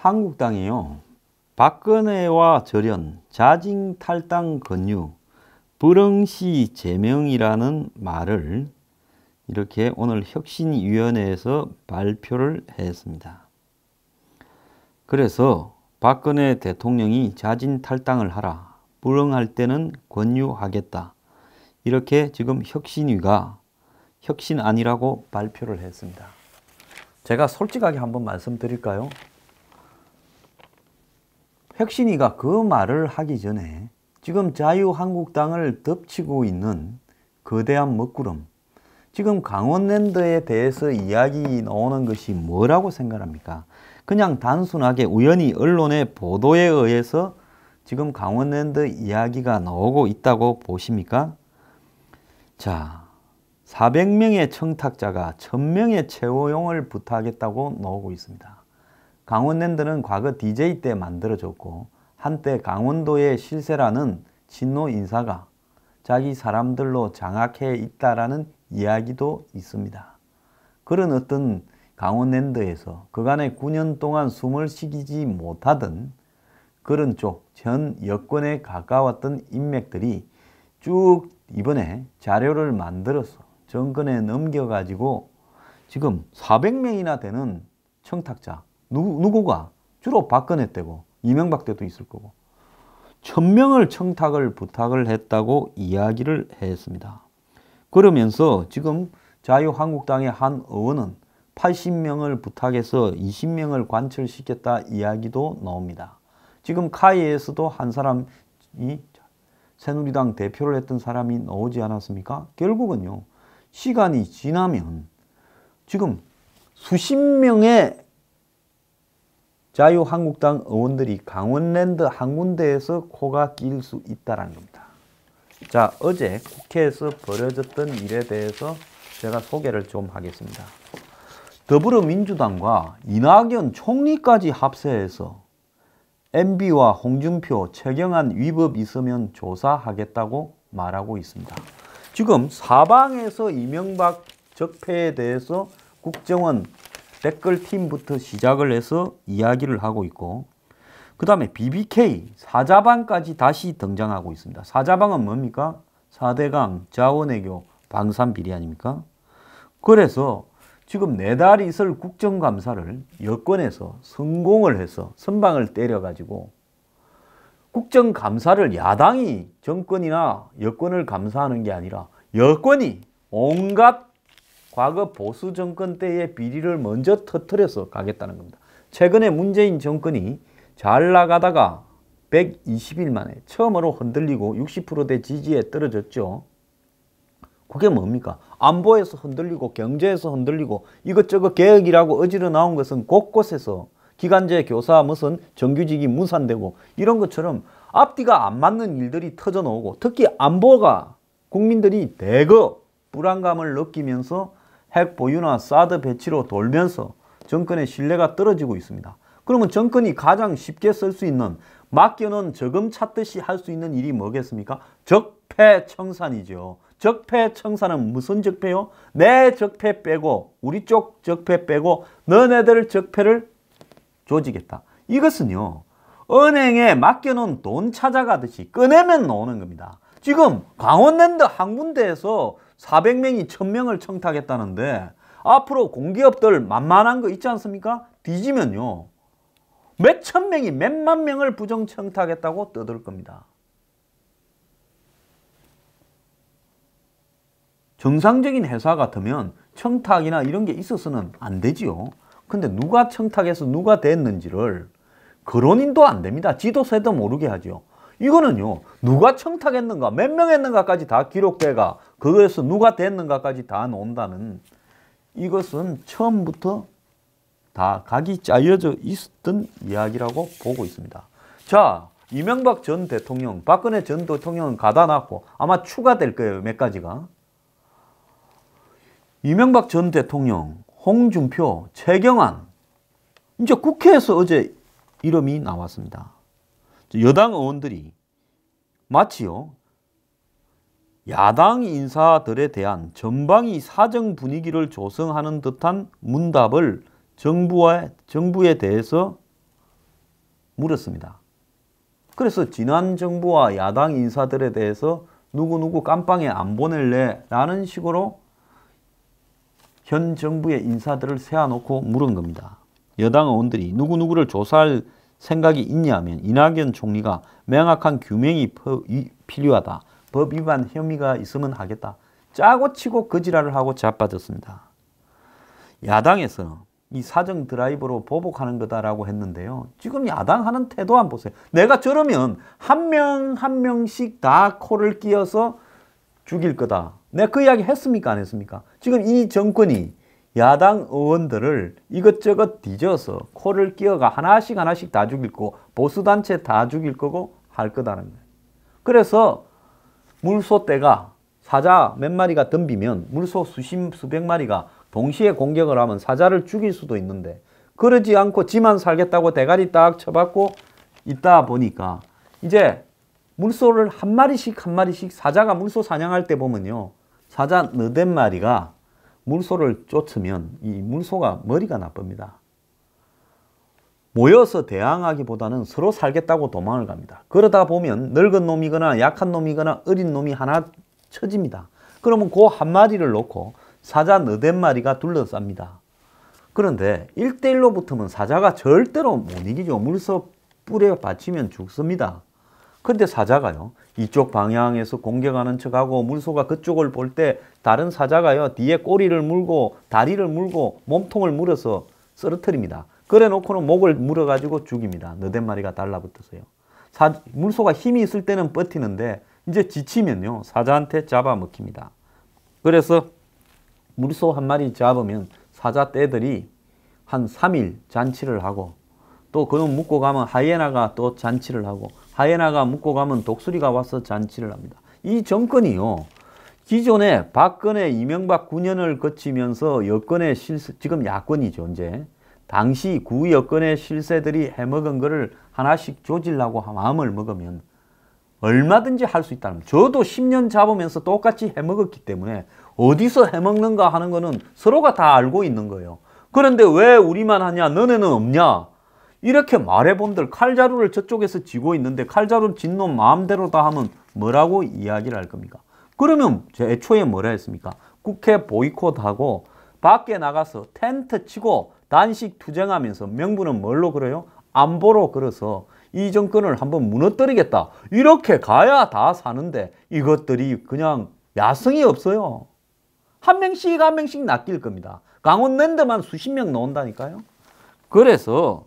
한국당이요. 박근혜와 절연, 자진 탈당 권유, 불응시 제명이라는 말을 이렇게 오늘 혁신위원회에서 발표를 했습니다. 그래서 박근혜 대통령이 자진 탈당을 하라, 불응할 때는 권유하겠다. 이렇게 지금 혁신위가 혁신안이라고 발표를 했습니다. 제가 솔직하게 한번 말씀드릴까요? 혁신위가 그 말을 하기 전에 지금 자유한국당을 덮치고 있는 거대한 먹구름, 지금 강원랜드에 대해서 이야기 나오는 것이 뭐라고 생각합니까? 그냥 단순하게 우연히 언론의 보도에 의해서 지금 강원랜드 이야기가 나오고 있다고 보십니까? 자, 400명의 청탁자가 1000명의 채용을 부탁했다고 나오고 있습니다. 강원랜드는 과거 DJ 때 만들어졌고 한때 강원도의 실세라는 친노 인사가 자기 사람들로 장악해 있다라는 이야기도 있습니다. 그런 어떤 강원랜드에서 그간의 9년 동안 숨을 쉬지 못하던 그런 쪽 전 여권에 가까웠던 인맥들이 쭉 이번에 자료를 만들어서 정권에 넘겨가지고 지금 400명이나 되는 청탁자, 누구가? 주로 박근혜 때고 이명박 때도 있을 거고 1000명을 청탁을 부탁을 했다고 이야기를 했습니다. 그러면서 지금 자유한국당의 한 의원은 80명을 부탁해서 20명을 관철시켰다 이야기도 나옵니다. 지금 카이에서도 한 사람이 새누리당 대표를 했던 사람이 나오지 않았습니까? 결국은요, 시간이 지나면 지금 수십 명의 자유한국당 의원들이 강원랜드 한 군데에서 코가 낄 수 있다는 겁니다. 자, 어제 국회에서 벌어졌던 일에 대해서 제가 소개를 좀 하겠습니다. 더불어민주당과 이낙연 총리까지 합세해서 MB와 홍준표, 최경환 위법 있으면 조사하겠다고 말하고 있습니다. 지금 사방에서 이명박 적폐에 대해서 국정원 댓글팀부터 시작을 해서 이야기를 하고 있고 그 다음에 BBK 사자방까지 다시 등장하고 있습니다. 사자방은 뭡니까? 4대강, 자원외교, 방산비리 아닙니까? 그래서 지금 4달 있을 국정감사를 여권에서 성공을 해서 선방을 때려가지고 국정감사를 야당이 정권이나 여권을 감사하는 게 아니라 여권이 온갖 과거 보수 정권 때의 비리를 먼저 터뜨려서 가겠다는 겁니다. 최근에 문재인 정권이 잘 나가다가 120일 만에 처음으로 흔들리고 60%대 지지에 떨어졌죠. 그게 뭡니까? 안보에서 흔들리고 경제에서 흔들리고 이것저것 개혁이라고 어지러 나온 것은 곳곳에서 기간제 교사 무슨 정규직이 무산되고 이런 것처럼 앞뒤가 안 맞는 일들이 터져 나오고 특히 안보가 국민들이 대거 불안감을 느끼면서 핵 보유나 사드 배치로 돌면서 정권의 신뢰가 떨어지고 있습니다. 그러면 정권이 가장 쉽게 쓸 수 있는 맡겨놓은 저금 찾듯이 할 수 있는 일이 뭐겠습니까? 적폐청산이죠. 적폐청산은 무슨 적폐요? 내 적폐 빼고 우리 쪽 적폐 빼고 너네들 적폐를 조지겠다. 이것은요, 은행에 맡겨놓은 돈 찾아가듯이 꺼내면 나오는 겁니다. 지금 강원랜드 한 군데에서 400명이 1000명을 청탁했다는데 앞으로 공기업들 만만한 거 있지 않습니까? 뒤지면요, 몇천 명이 몇만 명을 부정 청탁했다고 떠들 겁니다. 정상적인 회사 같으면 청탁이나 이런 게 있어서는 안 되지요. 근데 누가 청탁해서 누가 됐는지를 거론인도 안 됩니다. 지도세도 모르게 하죠. 이거는요, 누가 청탁했는가, 몇 명 했는가까지 다 기록돼가 그거에서 누가 됐는가까지 다 나온다는, 이것은 처음부터 다 각이 짜여져 있었던 이야기라고 보고 있습니다. 자, 이명박 전 대통령, 박근혜 전 대통령은 가다 놨고 아마 추가될 거예요, 몇 가지가. 이명박 전 대통령, 홍준표, 최경환, 이제 국회에서 어제 이름이 나왔습니다. 여당 의원들이 마치요, 야당 인사들에 대한 전방위 사정 분위기를 조성하는 듯한 문답을 정부에 대해서 물었습니다. 그래서 지난 정부와 야당 인사들에 대해서 누구누구 깜빵에 안 보낼래? 라는 식으로 현 정부의 인사들을 세워놓고 물은 겁니다. 여당 의원들이 누구누구를 조사할 생각이 있냐면 이낙연 총리가 명확한 규명이 필요하다. 법 위반 혐의가 있으면 하겠다. 짜고 치고 거지랄을 하고 자빠졌습니다. 야당에서는 이 사정 드라이브로 보복하는 거다라고 했는데요. 지금 야당 하는 태도 한번 보세요. 내가 저러면 한 명 한 명씩 다 코를 끼어서 죽일 거다. 내가 그 이야기 했습니까? 안 했습니까? 지금 이 정권이 야당 의원들을 이것저것 뒤져서 코를 끼어가 하나씩 하나씩 다 죽일 거고 보수단체 다 죽일 거고 할 거다는 거예요. 그래서 물소떼가 사자 몇 마리가 덤비면 물소 수백 마리가 동시에 공격을 하면 사자를 죽일 수도 있는데 그러지 않고 지만 살겠다고 대가리 딱 쳐박고 있다 보니까 이제 물소를 한 마리씩 사자가 물소 사냥할 때 보면요. 사자 너댓 마리가 물소를 쫓으면 이 물소가 머리가 나쁩니다. 모여서 대항하기보다는 서로 살겠다고 도망을 갑니다. 그러다 보면 늙은 놈이거나 약한 놈이거나 어린 놈이 하나 쳐집니다. 그러면 그 한 마리를 놓고 사자 너댓 마리가 둘러쌉니다. 그런데 1대1로 붙으면 사자가 절대로 못 이기죠. 물소 뿔에 받치면 죽습니다. 그런데 사자가요. 이쪽 방향에서 공격하는 척하고 물소가 그쪽을 볼 때 다른 사자가요. 뒤에 꼬리를 물고 다리를 물고 몸통을 물어서 쓰러뜨립니다. 그래 놓고는 목을 물어가지고 죽입니다. 너댓 마리가 달라붙어서요. 물소가 힘이 있을 때는 버티는데 이제 지치면요. 사자한테 잡아먹힙니다. 그래서 물소 한 마리 잡으면 사자 떼들이 한 3일 잔치를 하고 또 그놈 묻고 가면 하이에나가 또 잔치를 하고 하이에나가 묻고 가면 독수리가 와서 잔치를 합니다. 이 정권이요. 기존에 박근혜, 이명박 9년을 거치면서 여권의 실세, 지금 야권이죠. 이제 당시 구 여권의 실세들이 해먹은 거를 하나씩 조질라고 마음을 먹으면 얼마든지 할 수 있다는 거예요. 저도 10년 잡으면서 똑같이 해먹었기 때문에 어디서 해먹는가 하는 거는 서로가 다 알고 있는 거예요. 그런데 왜 우리만 하냐? 너네는 없냐? 이렇게 말해본들 칼자루를 저쪽에서 쥐고 있는데 칼자루 진 놈 마음대로 다 하면 뭐라고 이야기를 할 겁니까? 그러면 애초에 뭐라 했습니까? 국회 보이콧하고 밖에 나가서 텐트 치고 단식 투쟁하면서 명분은 뭘로 그래요? 안보로 걸어서 이 정권을 한번 무너뜨리겠다. 이렇게 가야 다 사는데 이것들이 그냥 야성이 없어요. 한 명씩 낚일 겁니다. 강원랜드만 수십 명 나온다니까요. 그래서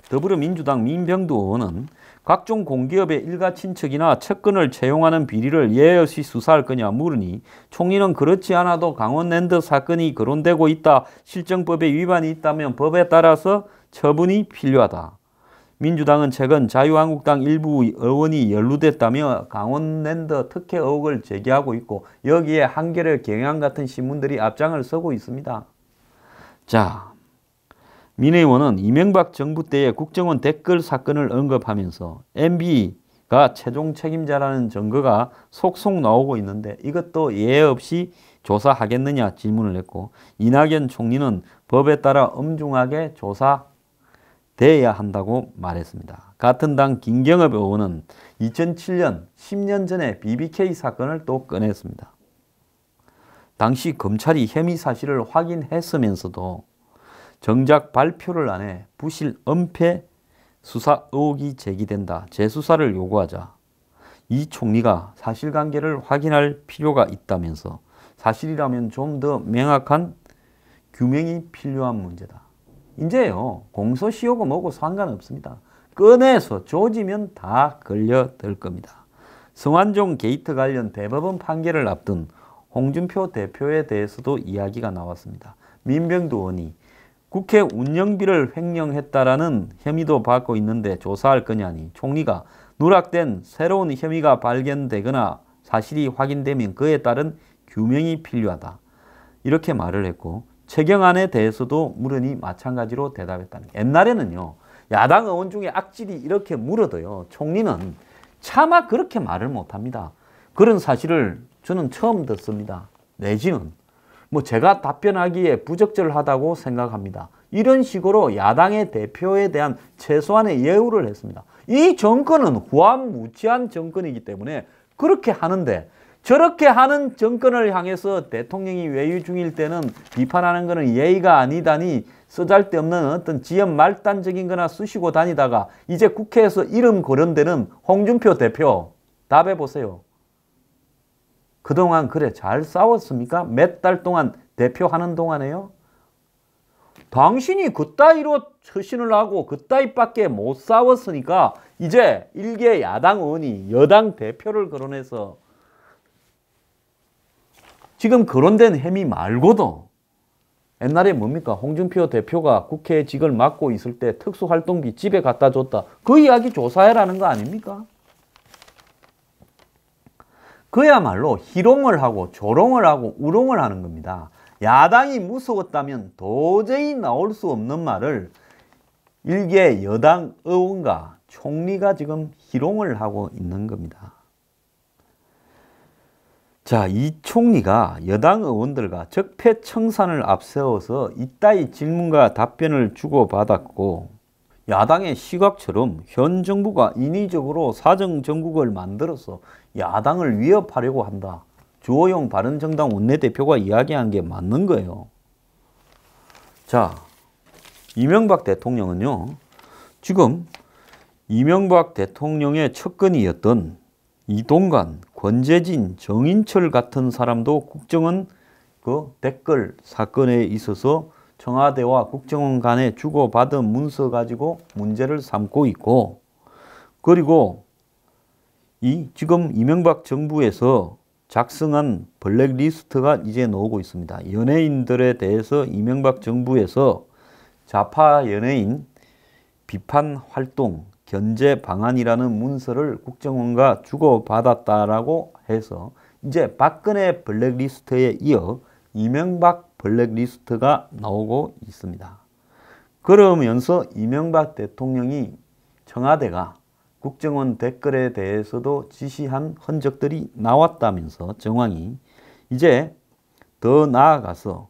더불어민주당 민병두 의원은 각종 공기업의 일가 친척이나 측근을 채용하는 비리를 예외 없이 수사할 거냐 물으니 총리는 그렇지 않아도 강원랜드 사건이 거론되고 있다. 실정법에 위반이 있다면 법에 따라서 처분이 필요하다. 민주당은 최근 자유한국당 일부 의원이 연루됐다며 강원랜드 특혜 의혹을 제기하고 있고 여기에 한겨레 경향 같은 신문들이 앞장을 서고 있습니다. 자, 민 의원은 이명박 정부 때의 국정원 댓글 사건을 언급하면서 MB가 최종 책임자라는 증거가 속속 나오고 있는데 이것도 예외 없이 조사하겠느냐 질문을 했고 이낙연 총리는 법에 따라 엄중하게 조사돼야 한다고 말했습니다. 같은 당 김경엽 의원은 2007년 10년 전에 BBK 사건을 또 꺼냈습니다. 당시 검찰이 혐의 사실을 확인했으면서도 정작 발표를 안 해 부실 은폐 수사 의혹이 제기된다. 재수사를 요구하자 이 총리가 사실관계를 확인할 필요가 있다면서 사실이라면 좀 더 명확한 규명이 필요한 문제다. 이제요 공소시효고 뭐고 상관없습니다. 꺼내서 조지면 다 걸려들 겁니다. 성완종 게이트 관련 대법원 판결을 앞둔 홍준표 대표에 대해서도 이야기가 나왔습니다. 민병두 의원이 국회 운영비를 횡령했다라는 혐의도 받고 있는데 조사할 거냐니 총리가 누락된 새로운 혐의가 발견되거나 사실이 확인되면 그에 따른 규명이 필요하다. 이렇게 말을 했고 최경안에 대해서도 물으니 마찬가지로 대답했다는 거예요. 옛날에는요. 야당 의원 중에 악질이 이렇게 물어도요. 총리는 차마 그렇게 말을 못합니다. 그런 사실을 저는 처음 듣습니다. 내지는 뭐 제가 답변하기에 부적절하다고 생각합니다. 이런 식으로 야당의 대표에 대한 최소한의 예우를 했습니다. 이 정권은 후한무치한 정권이기 때문에 그렇게 하는데 저렇게 하는 정권을 향해서 대통령이 외유 중일 때는 비판하는 것은 예의가 아니다니 쓰잘데없는 어떤 지연 말단적인 거나 쓰시고 다니다가 이제 국회에서 이름 거론되는 홍준표 대표 답해보세요. 그동안 그래 잘 싸웠습니까? 몇 달 동안 대표하는 동안에요? 당신이 그따위로 처신을 하고 그따위밖에 못 싸웠으니까 이제 일개 야당 의원이 여당 대표를 거론해서 지금 거론된 혐의 말고도 옛날에 뭡니까? 홍준표 대표가 국회직을 맡고 있을 때 특수활동비 집에 갖다 줬다. 그 이야기 조사해라는 거 아닙니까? 그야말로 희롱을 하고 조롱을 하고 우롱을 하는 겁니다. 야당이 무서웠다면 도저히 나올 수 없는 말을 일개 여당 의원과 총리가 지금 희롱을 하고 있는 겁니다. 자, 이 총리가 여당 의원들과 적폐청산을 앞세워서 이따위 질문과 답변을 주고받았고 야당의 시각처럼 현 정부가 인위적으로 사정정국을 만들어서 야당을 위협하려고 한다. 주호영 바른정당 원내대표가 이야기한 게 맞는 거예요. 자, 이명박 대통령은요. 지금 이명박 대통령의 측근이었던 이동관, 권재진, 정인철 같은 사람도 국정원 그 댓글 사건에 있어서 청와대와 국정원 간에 주고받은 문서 가지고 문제를 삼고 있고 그리고 이 지금 이명박 정부에서 작성한 블랙리스트가 이제 나오고 있습니다. 연예인들에 대해서 이명박 정부에서 좌파 연예인 비판 활동 견제 방안이라는 문서를 국정원과 주고받았다라고 해서 이제 박근혜 블랙리스트에 이어 이명박 블랙리스트가 나오고 있습니다. 그러면서 이명박 대통령이 청와대가 국정원 댓글에 대해서도 지시한 흔적들이 나왔다면서 정황이 이제 더 나아가서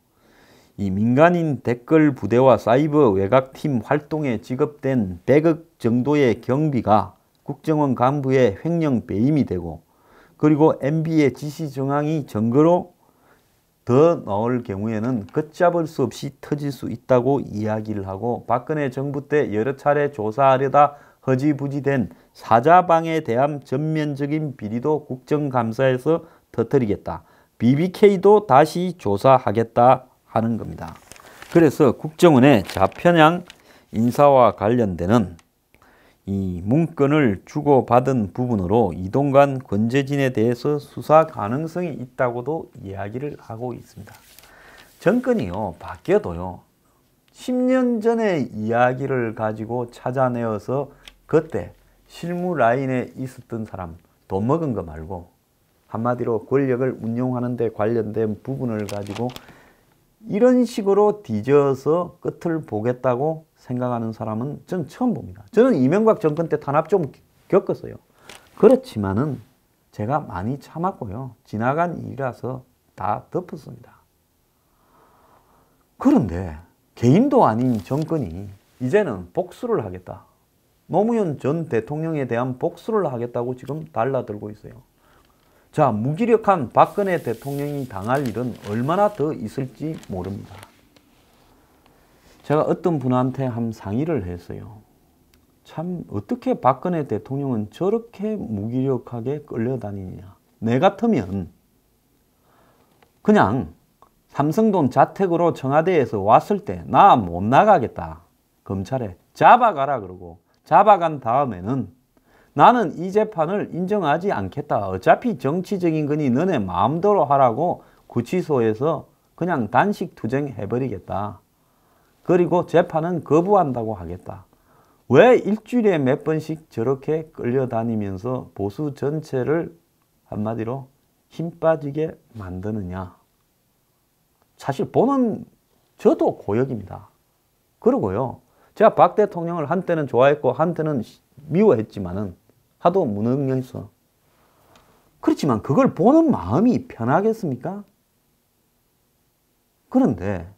이 민간인 댓글 부대와 사이버 외곽팀 활동에 지급된 100억 정도의 경비가 국정원 간부의 횡령 배임이 되고 그리고 MB의 지시 정황이 증거로 더 나올 경우에는 걷잡을 수 없이 터질 수 있다고 이야기를 하고 박근혜 정부 때 여러 차례 조사하려다 허지부지된 사자방에 대한 전면적인 비리도 국정감사에서 터뜨리겠다. BBK도 다시 조사하겠다 하는 겁니다. 그래서 국정원의 좌편향 인사와 관련되는 이 문건을 주고받은 부분으로 이동관, 권재진에 대해서 수사 가능성이 있다고도 이야기를 하고 있습니다. 정권이요 바뀌어도요 10년 전의 이야기를 가지고 찾아내어서 그때 실무 라인에 있었던 사람 돈 먹은 거 말고 한마디로 권력을 운용하는 데 관련된 부분을 가지고 이런 식으로 뒤져서 끝을 보겠다고 생각하는 사람은 전 처음 봅니다. 저는 이명박 정권 때 탄압 좀 겪었어요. 그렇지만은 제가 많이 참았고요. 지나간 일이라서 다 덮었습니다. 그런데 개인도 아닌 정권이 이제는 복수를 하겠다. 노무현 전 대통령에 대한 복수를 하겠다고 지금 달라들고 있어요. 자, 무기력한 박근혜 대통령이 당할 일은 얼마나 더 있을지 모릅니다. 제가 어떤 분한테 한 상의를 했어요. 참 어떻게 박근혜 대통령은 저렇게 무기력하게 끌려다니느냐. 내 같으면 그냥 삼성동 자택으로 청와대에서 왔을 때 나 못 나가겠다. 검찰에 잡아가라 그러고 잡아간 다음에는 나는 이 재판을 인정하지 않겠다. 어차피 정치적인 거니 너네 마음대로 하라고 구치소에서 그냥 단식 투쟁해버리겠다. 그리고 재판은 거부한다고 하겠다. 왜 일주일에 몇 번씩 저렇게 끌려다니면서 보수 전체를 한마디로 힘 빠지게 만드느냐. 사실 보는 저도 고역입니다. 그러고요. 제가 박 대통령을 한때는 좋아했고 한때는 미워했지만은 하도 무능해서 그렇지만 그걸 보는 마음이 편하겠습니까? 그런데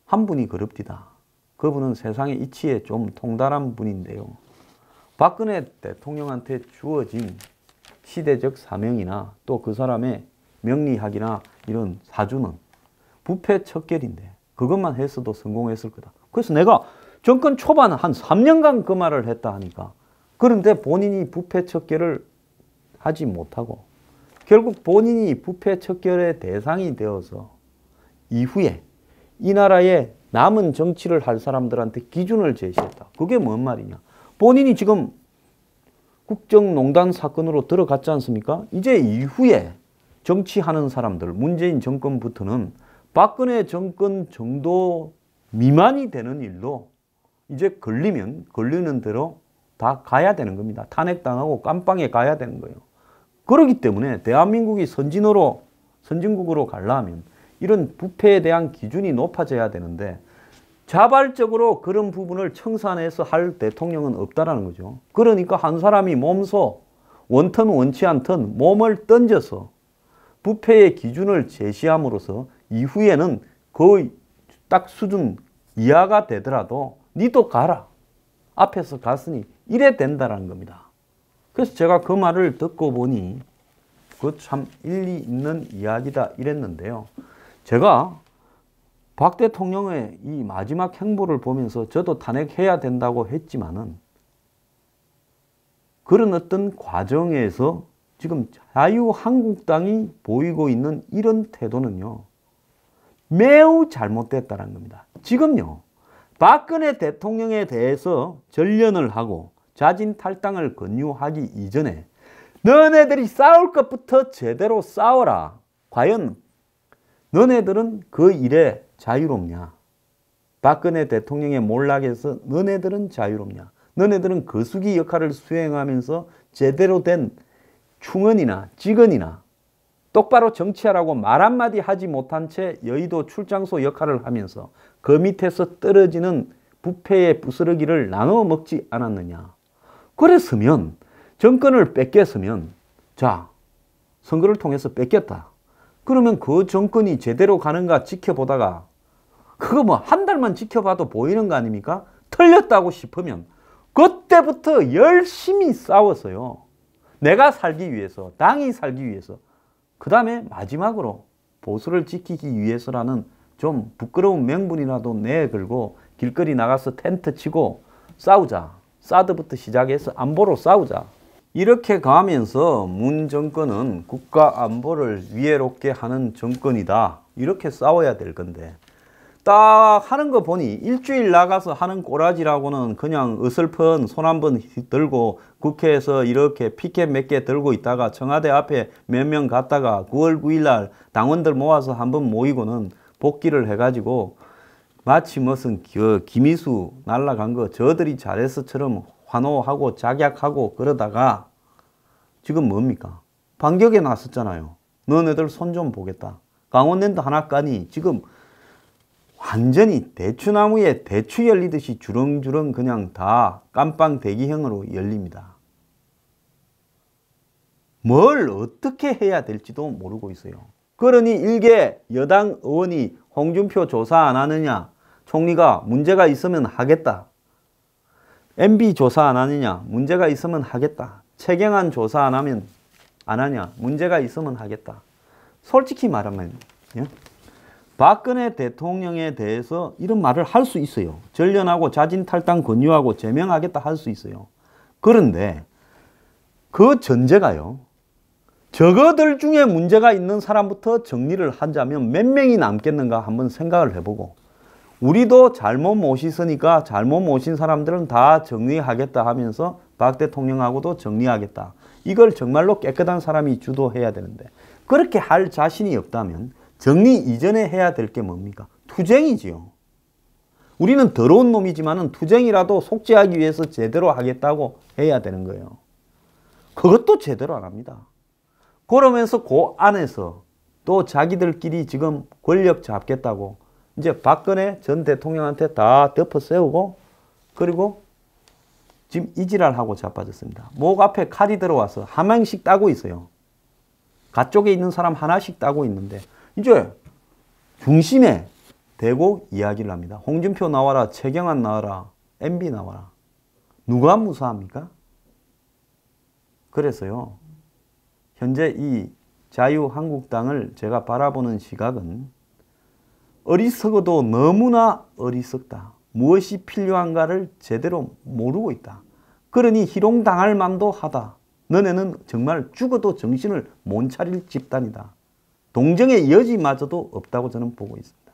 한 분이 그럽디다. 그분은 세상의 이치에 좀 통달한 분인데요. 박근혜 대통령한테 주어진 시대적 사명이나 또 그 사람의 명리학이나 이런 사주는 부패 척결인데 그것만 했어도 성공했을 거다. 그래서 내가 정권 초반 한 3년간 그 말을 했다 하니까 그런데 본인이 부패 척결을 하지 못하고 결국 본인이 부패 척결의 대상이 되어서 이후에 이 나라의 남은 정치를 할 사람들한테 기준을 제시했다. 그게 뭔 말이냐. 본인이 지금 국정농단 사건으로 들어갔지 않습니까? 이제 이후에 정치하는 사람들, 문재인 정권부터는 박근혜 정권 정도 미만이 되는 일도 이제 걸리면 걸리는 대로 다 가야 되는 겁니다. 탄핵당하고 깜빵에 가야 되는 거예요. 그렇기 때문에 대한민국이 선진국으로 가려면 이런 부패에 대한 기준이 높아져야 되는데 자발적으로 그런 부분을 청산해서 할 대통령은 없다라는 거죠. 그러니까 한 사람이 몸소 원턴 원치 않던 몸을 던져서 부패의 기준을 제시함으로써 이후에는 거의 딱 수준 이하가 되더라도 니도 가라. 앞에서 갔으니 이래 된다라는 겁니다. 그래서 제가 그 말을 듣고 보니 그 참 일리 있는 이야기다 이랬는데요. 제가 박 대통령의 이 마지막 행보를 보면서 저도 탄핵해야 된다고 했지만은 그런 어떤 과정에서 지금 자유한국당이 보이고 있는 이런 태도는요. 매우 잘못됐다는 겁니다. 지금요. 박근혜 대통령에 대해서 전련을 하고 자진 탈당을 권유하기 이전에 너네들이 싸울 것부터 제대로 싸워라. 과연 너네들은 그 일에 자유롭냐? 박근혜 대통령의 몰락에서 너네들은 자유롭냐? 너네들은 거수기 역할을 수행하면서 제대로 된 충언이나 직언이나 똑바로 정치하라고 말 한마디 하지 못한 채 여의도 출장소 역할을 하면서 그 밑에서 떨어지는 부패의 부스러기를 나눠 먹지 않았느냐. 그랬으면 정권을 뺏겼으면 자 선거를 통해서 뺏겼다. 그러면 그 정권이 제대로 가는가 지켜보다가 그거 뭐 한 달만 지켜봐도 보이는 거 아닙니까? 틀렸다고 싶으면 그때부터 열심히 싸웠어요. 내가 살기 위해서, 당이 살기 위해서. 그 다음에 마지막으로 보수를 지키기 위해서라는 좀 부끄러운 명분이라도 내걸고 길거리 나가서 텐트 치고 싸우자. 사드부터 시작해서 안보로 싸우자. 이렇게 가면서 문 정권은 국가 안보를 위해롭게 하는 정권이다. 이렇게 싸워야 될 건데 딱 하는 거 보니 일주일 나가서 하는 꼬라지라고는 그냥 어설픈 손 한번 들고 국회에서 이렇게 피켓 몇 개 들고 있다가 청와대 앞에 몇 명 갔다가 9월 9일 날 당원들 모아서 한번 모이고는 복귀를 해가지고 마치 무슨 김희수 날라간 거 저들이 잘해서처럼 환호하고 작약하고 그러다가 지금 뭡니까? 반격에 나섰잖아요. 너네들 손 좀 보겠다. 강원랜드 하나 까니 지금 완전히 대추나무에 대추 열리듯이 주렁주렁 그냥 다 깜빵 대기형으로 열립니다. 뭘 어떻게 해야 될지도 모르고 있어요. 그러니 일개 여당 의원이 홍준표 조사 안 하느냐, 총리가 문제가 있으면 하겠다. MB 조사 안 하느냐, 문제가 있으면 하겠다. 최경환 조사 안 하냐, 문제가 있으면 하겠다. 솔직히 말하면 박근혜 대통령에 대해서 이런 말을 할 수 있어요. 전련하고 자진 탈당 권유하고 제명하겠다 할 수 있어요. 그런데 그 전제가요. 저거들 중에 문제가 있는 사람부터 정리를 하자면 몇 명이 남겠는가 한번 생각을 해보고 우리도 잘못 모시으니까 잘못 모신 사람들은 다 정리하겠다 하면서 박 대통령하고도 정리하겠다. 이걸 정말로 깨끗한 사람이 주도해야 되는데 그렇게 할 자신이 없다면 정리 이전에 해야 될 게 뭡니까? 투쟁이지요. 우리는 더러운 놈이지만은 투쟁이라도 속죄하기 위해서 제대로 하겠다고 해야 되는 거예요. 그것도 제대로 안 합니다. 그러면서 그 안에서 또 자기들끼리 지금 권력 잡겠다고 이제 박근혜 전 대통령한테 다 덮어 세우고 그리고 지금 이지랄하고 자빠졌습니다. 목 앞에 칼이 들어와서 한 명씩 따고 있어요. 가쪽에 있는 사람 하나씩 따고 있는데 이제 중심에 대고 이야기를 합니다. 홍준표 나와라, 최경환 나와라, MB 나와라. 누가 무사합니까? 그래서요, 현재 이 자유한국당을 제가 바라보는 시각은 어리석어도 너무나 어리석다. 무엇이 필요한가를 제대로 모르고 있다. 그러니 희롱당할 만도 하다. 너네는 정말 죽어도 정신을 못 차릴 집단이다. 동정의 여지마저도 없다고 저는 보고 있습니다.